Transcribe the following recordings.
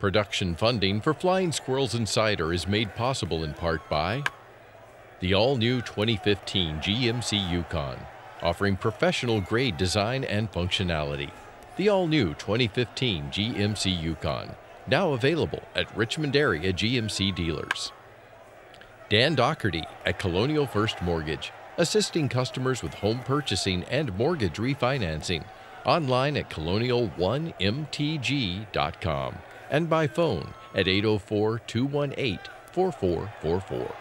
Production funding for Flying Squirrels and Cider is made possible in part by the all-new 2015 GMC Yukon, offering professional-grade design and functionality. The all-new 2015 GMC Yukon, now available at Richmond area GMC dealers. Dan Doherty at Colonial First Mortgage, assisting customers with home purchasing and mortgage refinancing. Online at colonial1mtg.com and by phone at 804-218-4444.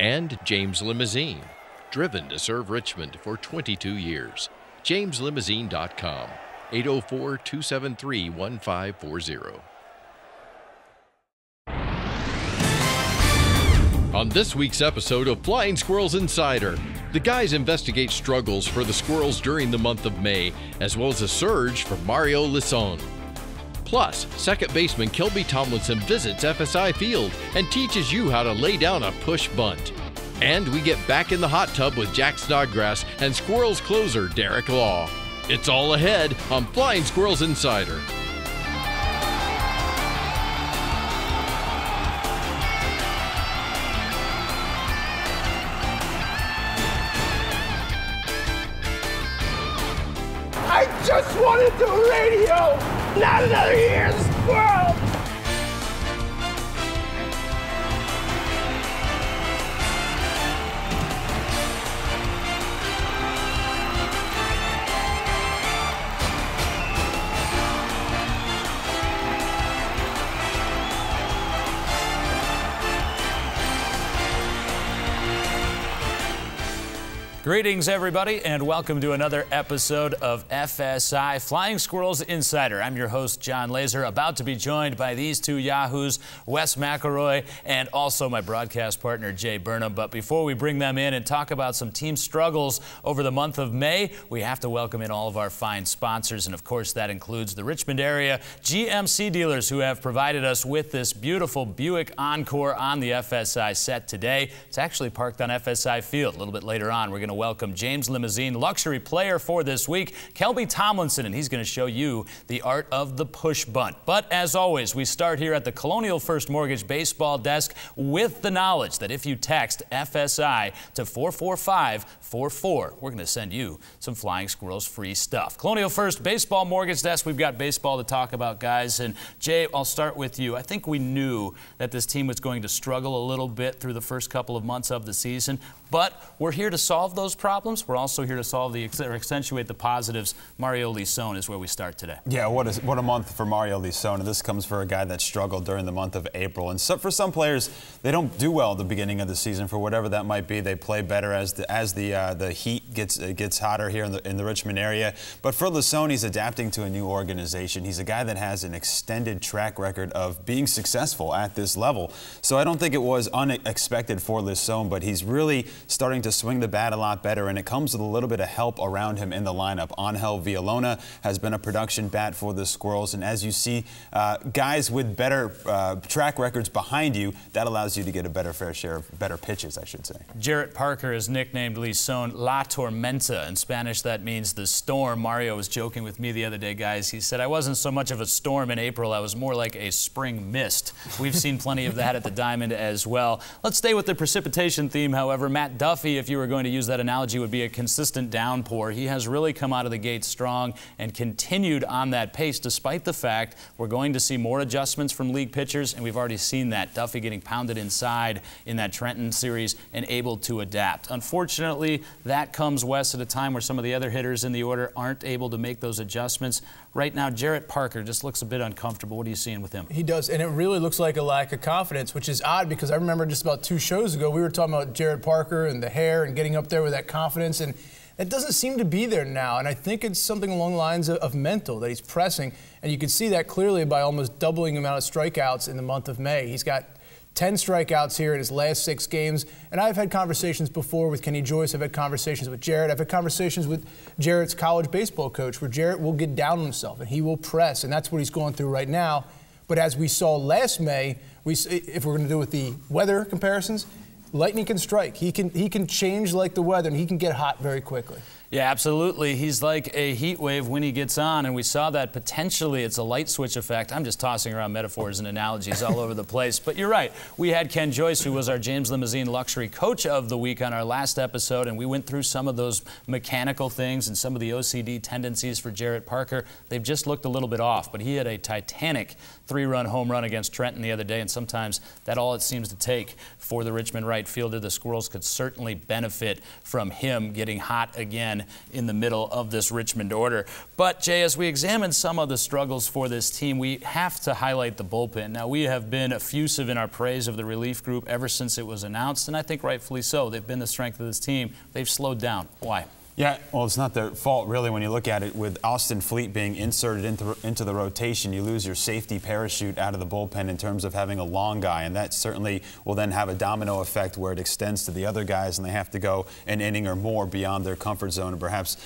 And James Limousine, driven to serve Richmond for 22 years. JamesLimousine.com, 804-273-1540. On this week's episode of Flying Squirrels Insider, the guys investigate struggles for the Squirrels during the month of May, as well as a surge for Mario Lisson. Plus, second baseman Kelby Tomlinson visits FSI Field and teaches you how to lay down a push bunt. And we get back in the hot tub with Jack Snodgrass and Squirrels closer Derek Law. It's all ahead on Flying Squirrels Insider. I just wanted to radio, not another year as a squirrel. Greetings, everybody, and welcome to another episode of FSI Flying Squirrels Insider. I'm your host, Jon Laaser, about to be joined by these two yahoos, Wes McElroy and also my broadcast partner, Jay Burnham. But before we bring them in and talk about some team struggles over the month of May, we have to welcome in all of our fine sponsors, and of course that includes the Richmond area GMC dealers who have provided us with this beautiful Buick Encore on the FSI set today. It's actually parked on FSI Field. A little bit later on, we're going to welcome James Limousine, luxury player for this week, Kelby Tomlinson, and he's going to show you the art of the push bunt. But as always, we start here at the Colonial First Mortgage baseball desk with the knowledge that if you text FSI to 44544, we're going to send you some Flying Squirrels free stuff. Colonial First baseball mortgage desk, we've got baseball to talk about, guys. And Jay, I'll start with you. I think we knew that this team was going to struggle a little bit through the first couple of months of the season, but we're here to solve those problems. We're also here to solve or accentuate the positives. Mario Lisson is where we start today. Yeah, what a month for Mario Lisson. And this comes for a guy that struggled during the month of April. And so for some players, they don't do well at the beginning of the season for whatever that might be. They play better as the heat gets hotter here in the Richmond area. But for Lisson, he's adapting to a new organization. He's a guy that has an extended track record of being successful at this level. So I don't think it was unexpected for Lisson, but he's really starting to swing the bat a lot better, and it comes with a little bit of help around him in the lineup. Angel Villalona has been a production bat for the Squirrels, and as you see, guys with better track records behind you, that allows you to get a better fair share of better pitches, I should say. Jarrett Parker has nicknamed Lisson La Tormenta. In Spanish, that means the storm. Mario was joking with me the other day, guys. He said, I wasn't so much of a storm in April. I was more like a spring mist. We've seen plenty of that at the Diamond as well. Let's stay with the precipitation theme, however. Matt Duffy, if you were going to use that analogy, would be a consistent downpour. He has really come out of the gate strong and continued on that pace, despite the fact we're going to see more adjustments from league pitchers, and we've already seen that. Duffy getting pounded inside in that Trenton series and able to adapt. Unfortunately, that comes, Wes, at a time where some of the other hitters in the order aren't able to make those adjustments. Right now, Jarrett Parker just looks a bit uncomfortable. What are you seeing with him? He does, and it really looks like a lack of confidence, which is odd because I remember just about 2 shows ago, we were talking about Jarrett Parker and the hair and getting up there with that confidence, and it doesn't seem to be there now. And I think it's something along the lines of mental, that he's pressing, and you can see that clearly by almost doubling the amount of strikeouts in the month of May. He's got 10 strikeouts here in his last 6 games. And I've had conversations before with Kenny Joyce. I've had conversations with Jarrett. I've had conversations with Jarrett's college baseball coach where Jarrett will get down on himself and he will press. And that's what he's going through right now. But as we saw last May, if we're going to do with the weather comparisons, lightning can strike. He can change like the weather, and he can get hot very quickly. Yeah, absolutely. He's like a heat wave when he gets on, and we saw that potentially it's a light switch effect. I'm just tossing around metaphors and analogies all over the place. But you're right. We had Ken Joyce, who was our James Limousine Luxury Coach of the Week on our last episode, and we went through some of those mechanical things and some of the OCD tendencies for Jarrett Parker. They've just looked a little bit off, but he had a titanic 3-run home run against Trenton the other day, and sometimes that's all it seems to take for the Richmond right fielder. The Squirrels could certainly benefit from him getting hot again in the middle of this Richmond order. But, Jay, as we examine some of the struggles for this team, we have to highlight the bullpen. Now, we have been effusive in our praise of the relief group ever since it was announced, and I think rightfully so. They've been the strength of this team. They've slowed down. Why? Yeah, well, it's not their fault, really, when you look at it. With Austin Fleet being inserted into the rotation, you lose your safety parachute out of the bullpen in terms of having a long guy, and that certainly will then have a domino effect where it extends to the other guys, and they have to go an inning or more beyond their comfort zone, and perhaps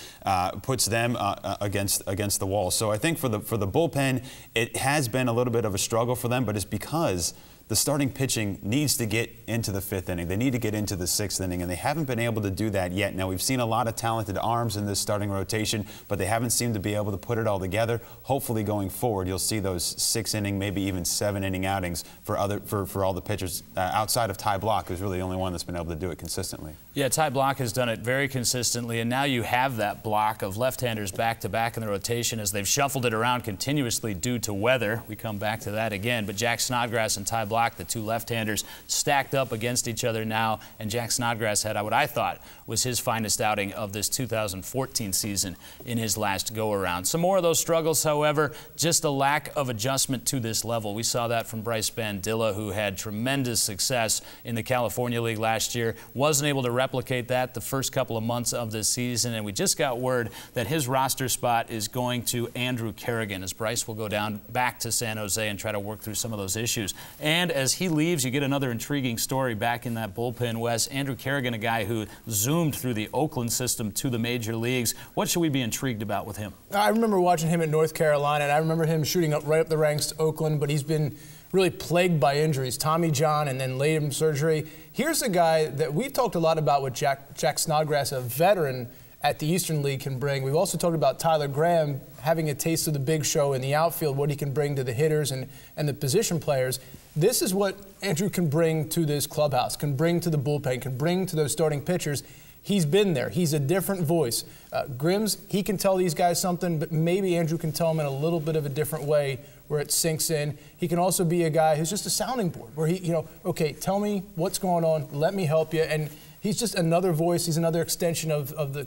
puts them against the wall. So I think for the bullpen, it has been a little bit of a struggle for them, but it's because the starting pitching needs to get into the 5th inning. They need to get into the 6th inning, and they haven't been able to do that yet. Now, we've seen a lot of talented arms in this starting rotation, but they haven't seemed to be able to put it all together. Hopefully, going forward, you'll see those 6-inning, maybe even 7-inning outings for all the pitchers outside of Ty Block, who's really the only one that's been able to do it consistently. Yeah, Ty Block has done it very consistently, and now you have that block of left-handers back-to-back in the rotation as they've shuffled it around continuously due to weather. We come back to that again, but Jack Snodgrass and Ty Block, the two left-handers, stacked up against each other now, and Jack Snodgrass had what I thought was his finest outing of this 2014 season in his last go-around. Some more of those struggles, however, just a lack of adjustment to this level. We saw that from Bryce Bandilla, who had tremendous success in the California League last year, wasn't able to replicate that the first couple of months of this season, and we just got word that his roster spot is going to Andrew Kerrigan, as Bryce will go down back to San Jose and try to work through some of those issues. And as he leaves, you get another intriguing story back in that bullpen, Wes. Andrew Kerrigan, a guy who zoomed through the Oakland system to the major leagues. What should we be intrigued about with him? I remember watching him at North Carolina, and I remember him shooting right up the ranks to Oakland, but he's been really plagued by injuries. Tommy John and then later surgery. Here's a guy that we've talked a lot about what Jack Snodgrass, a veteran at the Eastern League, can bring. We've also talked about Tyler Graham having a taste of the big show in the outfield, what he can bring to the hitters and the position players. This is what Andrew can bring to this clubhouse, can bring to the bullpen, can bring to those starting pitchers. He's been there. He's a different voice. Grims, he can tell these guys something, but maybe Andrew can tell them in a little bit of a different way where it sinks in. He can also be a guy who's just a sounding board, where he, okay, tell me what's going on, let me help you. And he's just another voice. He's another extension of the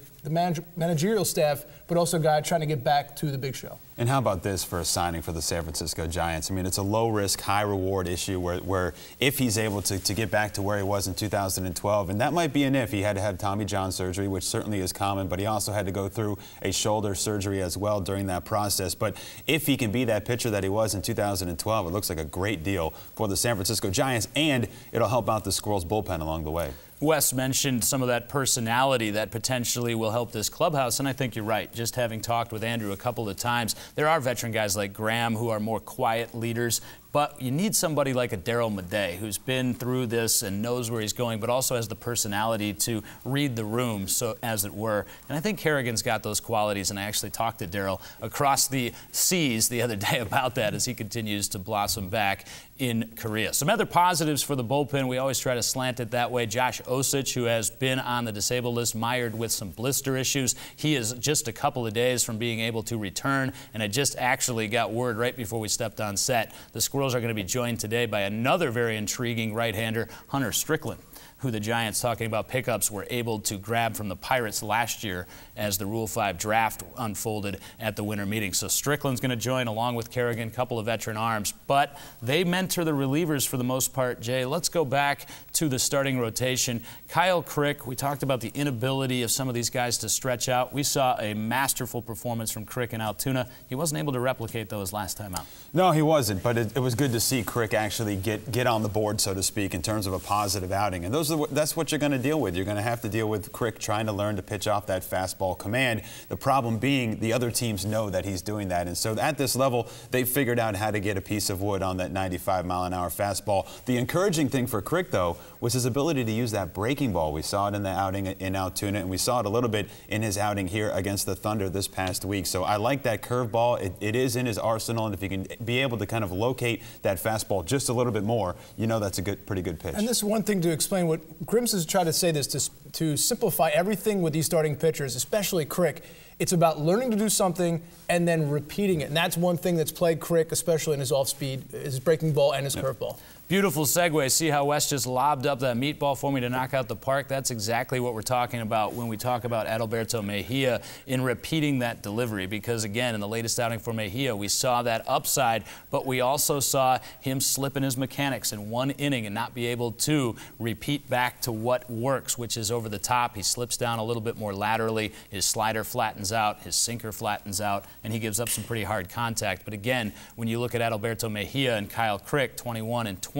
managerial staff, but also a guy trying to get back to the big show. And how about this for a signing for the San Francisco Giants? I mean, it's a low-risk, high-reward issue where if he's able to get back to where he was in 2012, and that might be an if. He had to have Tommy John surgery, which certainly is common, but he also had to go through a shoulder surgery as well during that process. But if he can be that pitcher that he was in 2012, it looks like a great deal for the San Francisco Giants, and it'll help out the Squirrels bullpen along the way. Wes mentioned some of that personality that potentially will help this clubhouse, and I think you're right. Just having talked with Andrew a couple of times, there are veteran guys like Graham who are more quiet leaders, but you need somebody like a Darryl Madej who's been through this and knows where he's going, but also has the personality to read the room, so as it were. And I think Kerrigan's got those qualities, and I actually talked to Darryl across the seas the other day about that as he continues to blossom back in Korea. Some other positives for the bullpen. We always try to slant it that way. Josh Osich, who has been on the disabled list, mired with some blister issues. He is just a couple of days from being able to return, and I just actually got word right before we stepped on set. The Squirrels are going to be joined today by another very intriguing right-hander, Hunter Strickland, who the Giants, talking about pickups, were able to grab from the Pirates last year as the Rule 5 draft unfolded at the winter meeting. So Strickland's going to join along with Kerrigan, a couple of veteran arms. But they mentor the relievers for the most part, Jay. Let's go back to the starting rotation. Kyle Crick, we talked about the inability of some of these guys to stretch out. We saw a masterful performance from Crick in Altoona. He wasn't able to replicate those last time out. No, he wasn't, but it was good to see Crick actually get on the board, so to speak, in terms of a positive outing. And that's what you're going to deal with. You're going to have to deal with Crick trying to learn to pitch off that fastball command. The problem being the other teams know that he's doing that. And so at this level, they've figured out how to get a piece of wood on that 95-mile-an-hour fastball. The encouraging thing for Crick, though, was his ability to use that breaking ball. We saw it in the outing in Altoona, and we saw it a little bit in his outing here against the Thunder this past week. So I like that curveball. It is in his arsenal, and if he can be able to kind of locate that fastball just a little bit more, you know that's a pretty good pitch. And this is one thing to explain. What Grims has tried to say this to simplify everything with these starting pitchers, especially Crick. It's about learning to do something and then repeating it. And that's one thing that's plagued Crick, especially in his off-speed, his breaking ball and his curveball. Beautiful segue. See how Wes just lobbed up that meatball for me to knock out the park? That's exactly what we're talking about when we talk about Adalberto Mejia in repeating that delivery. Because, again, in the latest outing for Mejia, we saw that upside, but we also saw him slip in his mechanics in one inning and not be able to repeat back to what works, which is over the top. He slips down a little bit more laterally. His slider flattens out. His sinker flattens out. And he gives up some pretty hard contact. But, again, when you look at Adalberto Mejia and Kyle Crick, 21 and 20,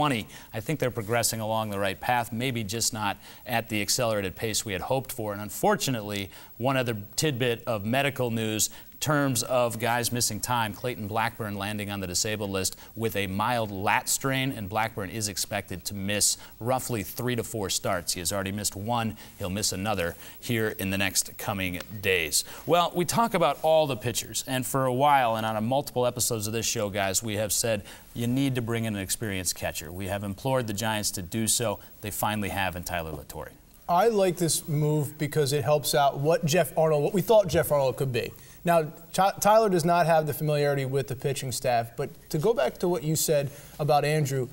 I think they're progressing along the right path, maybe just not at the accelerated pace we had hoped for. And unfortunately, one other tidbit of medical news, terms of guys missing time, Clayton Blackburn landing on the disabled list with a mild lat strain, and Blackburn is expected to miss roughly 3 to 4 starts. He has already missed one. He'll miss another here in the next coming days. Well, we talk about all the pitchers, and for a while, and on multiple episodes of this show, guys, we have said you need to bring in an experienced catcher. We have implored the Giants to do so. They finally have in Tyler Latorre. I like this move because it helps out what we thought Jeff Arnold could be. Now, Tyler does not have the familiarity with the pitching staff, but to go back to what you said about Andrew,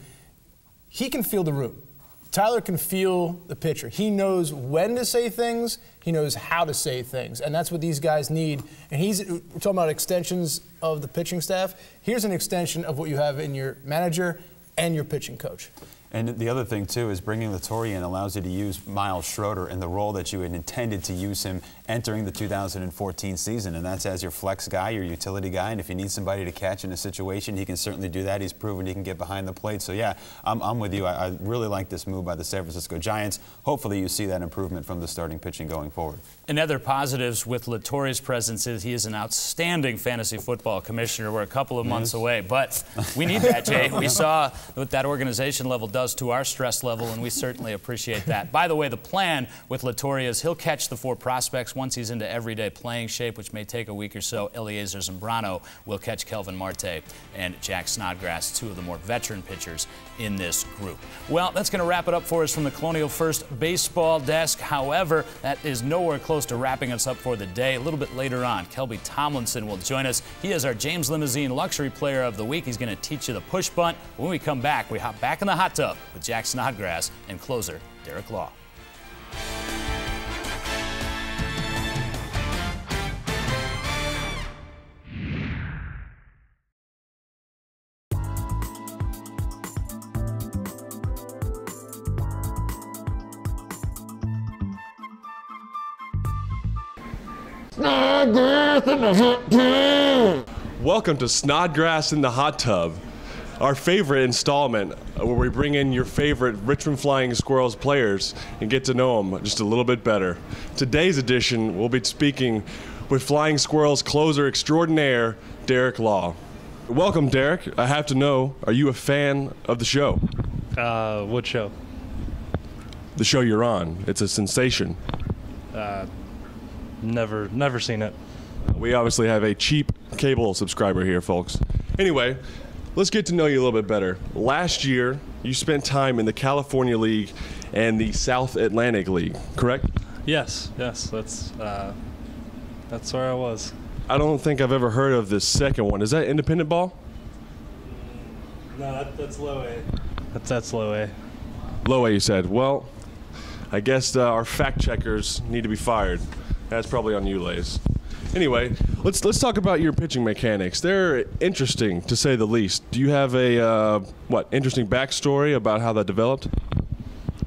he can feel the room. Tyler can feel the pitcher. He knows when to say things. He knows how to say things, and that's what these guys need. And we're talking about extensions of the pitching staff. Here's an extension of what you have in your manager and your pitching coach. And the other thing, too, is bringing Latorre in allows you to use Miles Schroeder in the role that you had intended to use him entering the 2014 season, and that's as your flex guy, your utility guy, and if you need somebody to catch in a situation, he can certainly do that. He's proven he can get behind the plate. So, yeah, I'm with you. I really like this move by the San Francisco Giants. Hopefully you see that improvement from the starting pitching going forward. And other positives with Latorre's presence is he is an outstanding fantasy football commissioner. We're a couple of months away, but we need that, Jay. We saw what that organization level does to our stress level, and we certainly appreciate that. By the way, the plan with Latorre is he'll catch the 4 prospects once he's into everyday playing shape, which may take a week or so. Eliezer Zambrano will catch Kelvin Marte and Jack Snodgrass, 2 of the more veteran pitchers in this group. Well, that's going to wrap it up for us from the Colonial First baseball desk. However, that is nowhere close to wrapping us up for the day. A little bit later on, Kelby Tomlinson will join us. He is our James Limousine Luxury Player of the Week. He's going to teach you the push bunt. When we come back, we hop back in the hot tub with Jack Snodgrass and closer Derek Law. Welcome to Snodgrass in the Hot Tub, our favorite installment where we bring in your favorite Richmond Flying Squirrels players and get to know them just a little bit better. Today's edition, we'll be speaking with Flying Squirrels closer extraordinaire, Derek Law. Welcome, Derek. I have to know, are you a fan of the show? What show? The show you're on. It's a sensation. Never seen it. We obviously have a cheap cable subscriber here, folks. Anyway, let's get to know you a little bit better. Last year, you spent time in the California League and the South Atlantic League, correct? Yes, that's where I was. I don't think I've ever heard of this second one. Is that independent ball? No, that's low A. That's low A. Low A, you said. Well, I guess our fact checkers need to be fired. That's probably on you, Lays. Anyway, let's talk about your pitching mechanics. They're interesting, to say the least. Do you have a, interesting backstory about how that developed?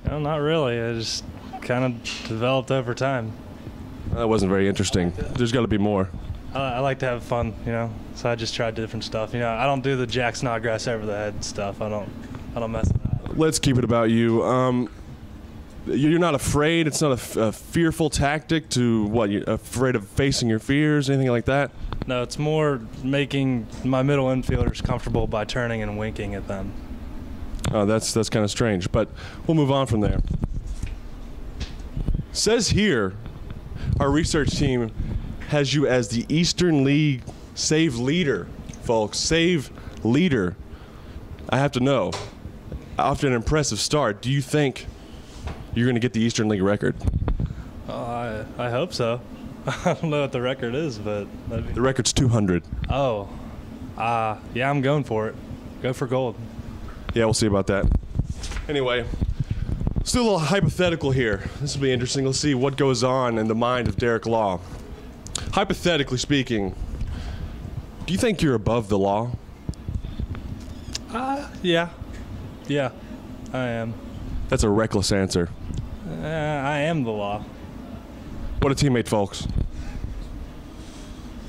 No, not really. I just kind of developed over time. That wasn't very interesting. There's got to be more. I like to have fun, you know. So I just tried different stuff. You know, I don't do the Jack Snodgrass over the head stuff. I don't mess with that. Let's keep it about you. You're not afraid. It's not a fearful tactic to what? You're afraid of facing your fears, anything like that? No, it's more making my middle infielders comfortable by turning and winking at them. Oh, that's kind of strange, but we'll move on from there. Says here, our research team has you as the Eastern League save leader, folks. Save leader. I have to know, after an impressive start, do you think you're going to get the Eastern League record? I hope so. I don't know what the record is, but the record's 200. Oh, yeah, I'm going for it. Go for gold. Yeah, we'll see about that. Anyway, still a little hypothetical here. This will be interesting. Let's see what goes on in the mind of Derek Law. Hypothetically speaking, do you think you're above the law? Yeah. Yeah, I am. That's a reckless answer. I am the law. What a teammate, folks.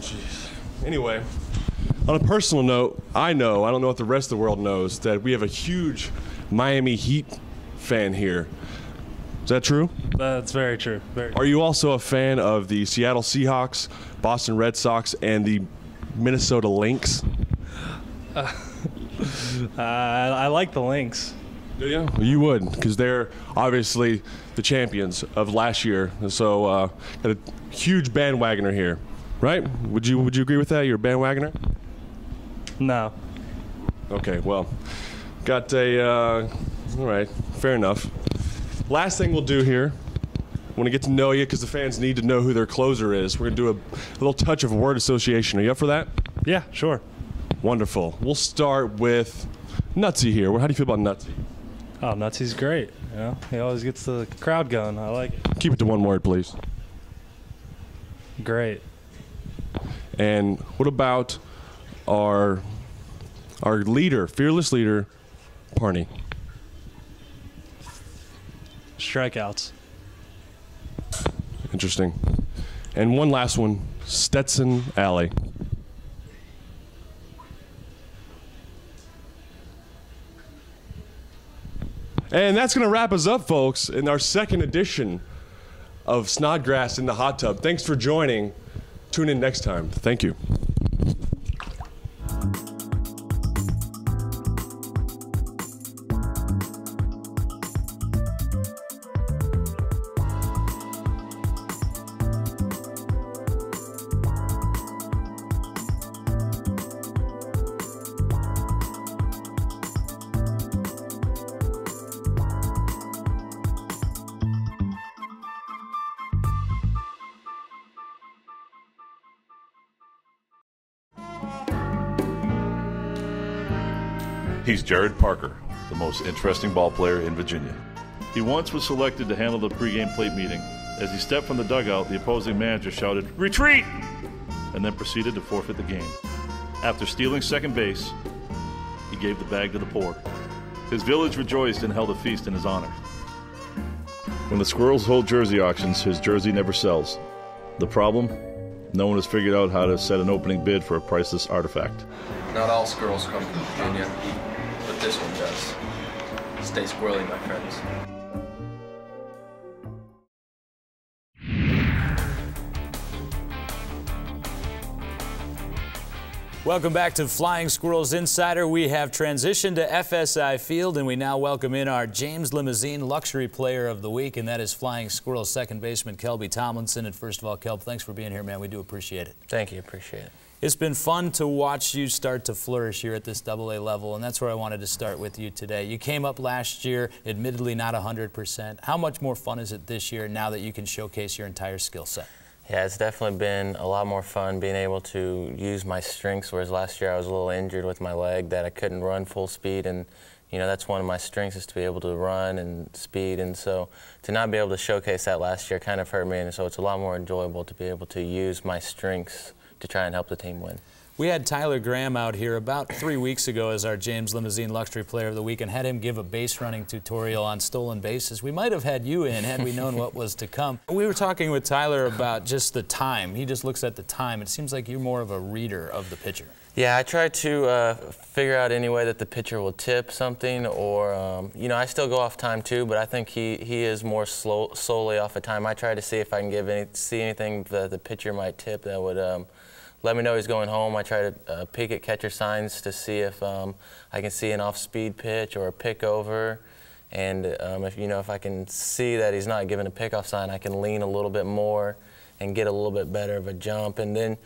Jeez. Anyway, on a personal note, I don't know if the rest of the world knows, that we have a huge Miami Heat fan here. Is that true? That's very true. Very Are you also a fan of the Seattle Seahawks, Boston Red Sox, and the Minnesota Lynx? I like the Lynx. Do you? You would, because they're obviously the champions of last year. So got a huge bandwagoner here, right? Would you agree with that? You're a bandwagoner? No. Okay, well, got a, all right, fair enough. Last thing we'll do here, I want to get to know you because the fans need to know who their closer is. We're going to do a little touch of word association. Are you up for that? Yeah, sure. Wonderful. We'll start with Nutsy here. How do you feel about Nutsy? Oh, Nutsy's great. You know, he always gets the crowd going. I like it. Keep it to one word, please. Great. And what about our leader, fearless leader, Parney? Strikeouts. Interesting. And one last one, Stetson Alley. And that's going to wrap us up, folks, in our second edition of Snodgrassed in the Hot Tub. Thanks for joining. Tune in next time. Thank you. He's Jared Parker, the most interesting ball player in Virginia. He once was selected to handle the pregame plate meeting. As he stepped from the dugout, the opposing manager shouted, "Retreat!" and then proceeded to forfeit the game. After stealing second base, he gave the bag to the poor. His village rejoiced and held a feast in his honor. When the Squirrels hold jersey auctions, his jersey never sells. The problem? No one has figured out how to set an opening bid for a priceless artifact. Not all squirrels come from Virginia, but this one does. Stay squirrely, my friends. Welcome back to Flying Squirrels Insider. We have transitioned to FSI Field, and we now welcome in our James Limousine Luxury Player of the Week, and that is Flying Squirrels second baseman Kelby Tomlinson. And first of all, Kelb, thanks for being here, man. We do appreciate it. Thank you. Appreciate it. It's been fun to watch you start to flourish here at this AA level, and that's where I wanted to start with you today. You came up last year, admittedly not 100%. How much more fun is it this year now that you can showcase your entire skill set? Yeah, it's definitely been a lot more fun being able to use my strengths, whereas last year I was a little injured with my leg that I couldn't run full speed, and you know, that's one of my strengths is to be able to run and speed, and so to not be able to showcase that last year kind of hurt me, and so it's a lot more enjoyable to be able to use my strengths to try and help the team win. We had Tyler Graham out here about 3 weeks ago as our James Limousine Luxury Player of the Week and had him give a base running tutorial on stolen bases. We might have had you in had we known what was to come. We were talking with Tyler about just the time. He just looks at the time. It seems like you're more of a reader of the pitcher. Yeah, I try to figure out any way that the pitcher will tip something, or you know, I still go off time too, but I think he is more solely off of time. I try to see if I can see anything that the pitcher might tip that would let me know he's going home. I try to peek at catcher signs to see if I can see an off-speed pitch or a pick over, and if I can see that he's not giving a pickoff sign, I can lean a little bit more and get a little bit better of a jump. And then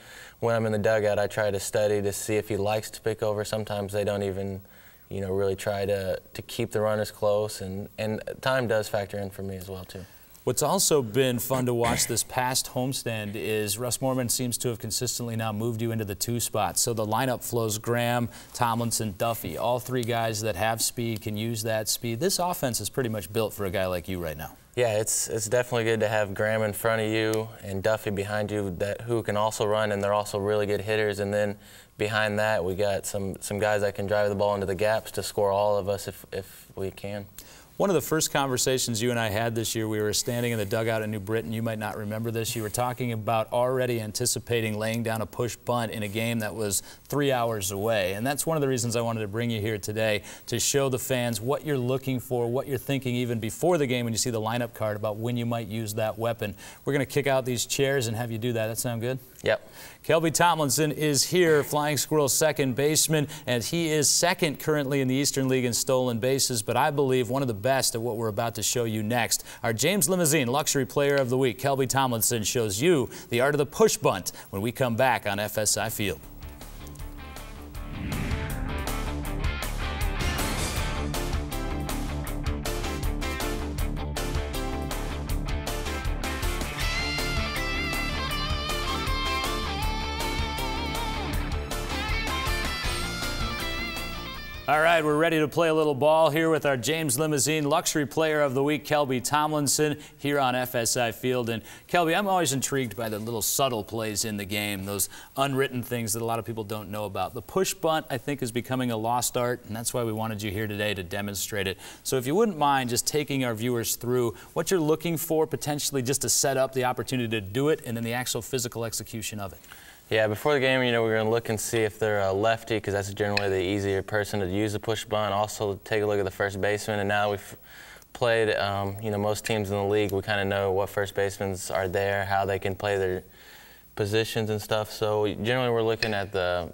when I'm in the dugout, I try to study to see if he likes to pick over. Sometimes they don't even, really try to keep the runners close, and time does factor in for me as well too. What's also been fun to watch this past homestand is Russ Moorman seems to have consistently now moved you into the 2 spots. So the lineup flows Graham, Tomlinson, Duffy. All 3 guys that have speed can use that speed. This offense is pretty much built for a guy like you right now. Yeah, it's definitely good to have Graham in front of you and Duffy behind you who can also run, and they're also really good hitters. And then behind that, we got some guys that can drive the ball into the gaps to score all of us if we can. One of the first conversations you and I had this year, we were standing in the dugout in New Britain. You might not remember this. You were talking about already anticipating laying down a push bunt in a game that was 3 hours away. And that's one of the reasons I wanted to bring you here today, to show the fans what you're looking for, what you're thinking even before the game when you see the lineup card about when you might use that weapon. We're going to kick out these chairs and have you do that. That sound good? Yep. Kelby Tomlinson is here, Flying Squirrels second baseman, and he is second currently in the Eastern League in stolen bases, but I believe one of the best at what we're about to show you next. Our James Limousine Luxury Player of the Week, Kelby Tomlinson, shows you the art of the push bunt when we come back on FSI Field. All right, we're ready to play a little ball here with our James Limousine Luxury Player of the Week, Kelby Tomlinson, here on FSI Field. And Kelby, I'm always intrigued by the little subtle plays in the game, those unwritten things that a lot of people don't know about. The push bunt, I think, is becoming a lost art, and that's why we wanted you here today to demonstrate it. So if you wouldn't mind just taking our viewers through what you're looking for, potentially just to set up the opportunity to do it, and then the actual physical execution of it. Yeah, before the game, we're going to look and see if they're a lefty, because that's generally the easier person to use the push bunt. Also, take a look at the first baseman. And now we've played, most teams in the league, we kind of know what first basemen are there, how they can play their positions and stuff. So generally, we're looking at the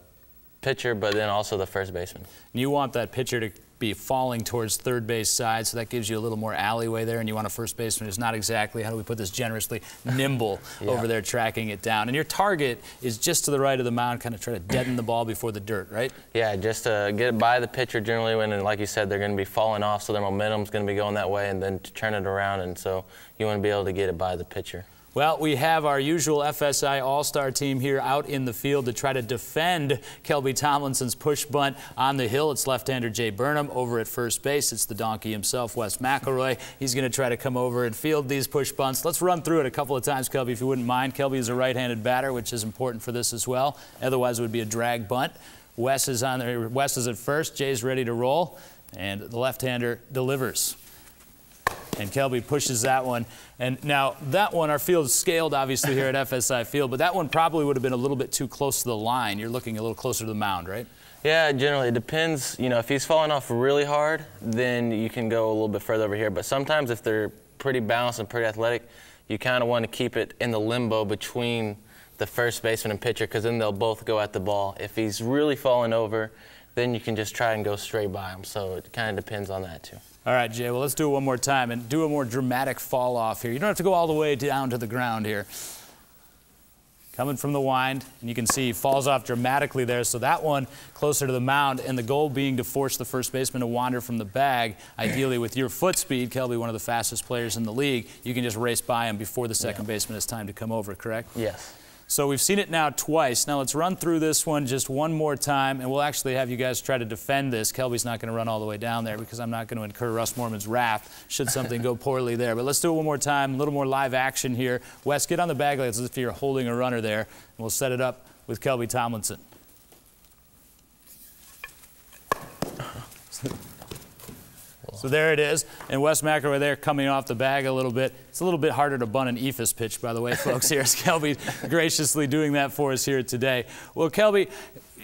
pitcher, but then also the first baseman. You want that pitcher to be falling towards third base side, so that gives you a little more alleyway there, and you want a first baseman who's not exactly, how do we put this generously, nimble over there tracking it down. And your target is just to the right of the mound, kind of try to deaden the ball before the dirt, right? Yeah, just to get it by the pitcher generally when, and like you said, they're going to be falling off, so their momentum's going to be going that way, and then to turn it around, and so you want to be able to get it by the pitcher. Well, we have our usual FSI All-Star team here out in the field to try to defend Kelby Tomlinson's push bunt on the hill. It's left-hander Jay Burnham. Over at first base, it's the donkey himself, Wes McElroy. He's going to try to come over and field these push bunts. Let's run through it a couple of times, Kelby, if you wouldn't mind. Kelby is a right-handed batter, which is important for this as well. Otherwise, it would be a drag bunt. Wes is on there. Wes is at first. Jay's ready to roll, and the left-hander delivers. And Kelby pushes that one. And now that one, our field is scaled obviously here at FSI Field, but that one probably would have been a little bit too close to the line. You're looking a little closer to the mound, right? Yeah, generally it depends. If he's falling off really hard, then you can go a little bit further over here. But sometimes if they're pretty balanced and pretty athletic, you kind of want to keep it in the limbo between the first baseman and pitcher, because then they'll both go at the ball. If he's really falling over, then you can just try and go straight by him. So it kind of depends on that too. All right, Jay, well, let's do it one more time and do a more dramatic fall off here. You don't have to go all the way down to the ground here. Coming from the wind, and you can see he falls off dramatically there. So that one closer to the mound, and the goal being to force the first baseman to wander from the bag. Ideally, with your foot speed, Kelby, one of the fastest players in the league, you can just race by him before the second baseman has time to come over, correct? Yes. So we've seen it now twice. Now let's run through this one just one more time, and we'll actually have you guys try to defend this. Kelby's not going to run all the way down there because I'm not going to incur Russ Moorman's wrath should something go poorly there. But let's do it one more time, a little more live action here. Wes, get on the bag as if you're holding a runner there, and we'll set it up with Kelby Tomlinson. So there it is, and Wes McElroy there coming off the bag a little bit. It's a little bit harder to bunt an eephus pitch, by the way, folks. Here's Kelby graciously doing that for us here today. Well, Kelby,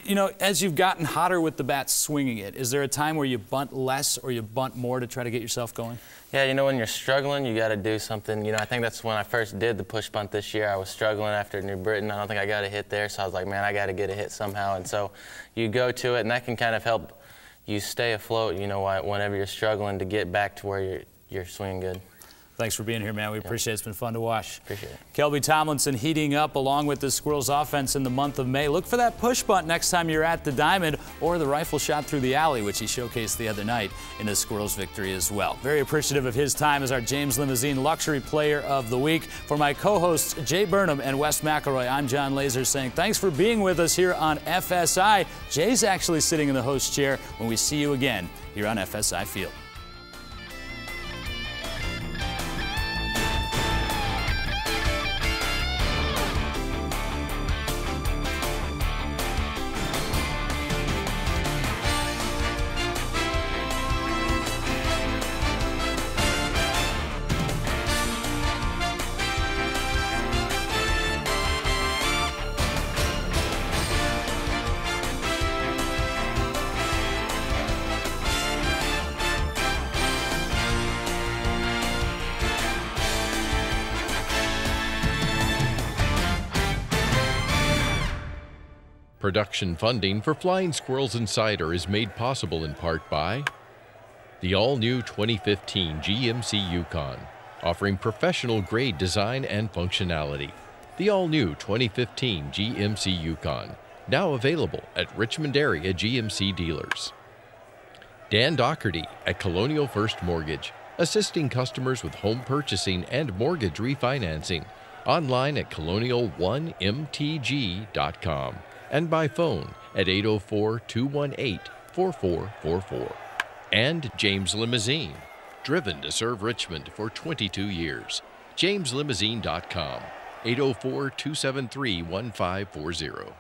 you know, as you've gotten hotter with the bat swinging it, is there a time where you bunt less or you bunt more to try to get yourself going? Yeah, you know, when you're struggling, you got to do something. You know, I think that's when I first did the push bunt this year. I was struggling after New Britain. I don't think I got a hit there, so I was like, man, I got to get a hit somehow. And so you go to it, and that can kind of help you stay afloat, you know, whenever you're struggling to get back to where you're swinging good. Thanks for being here, man. We appreciate it. It's been fun to watch. Appreciate it. Kelby Tomlinson heating up along with the Squirrels offense in the month of May. Look for that push bunt next time you're at the Diamond, or the rifle shot through the alley, which he showcased the other night in his Squirrels victory as well. Very appreciative of his time as our James Limousine Luxury Player of the Week. For my co-hosts Jay Burnham and Wes McElroy, I'm Jon Laaser saying thanks for being with us here on FSI. Jay's actually sitting in the host chair when we see you again here on FSI Field. Production funding for Flying Squirrels Insider is made possible in part by the all-new 2015 GMC Yukon, offering professional-grade design and functionality. The all-new 2015 GMC Yukon, now available at Richmond area GMC dealers. Dan Doherty at Colonial First Mortgage, assisting customers with home purchasing and mortgage refinancing. Online at colonial1mtg.com. And by phone at 804-218-4444. And James Limousine, driven to serve Richmond for 22 years. JamesLimousine.com, 804-273-1540.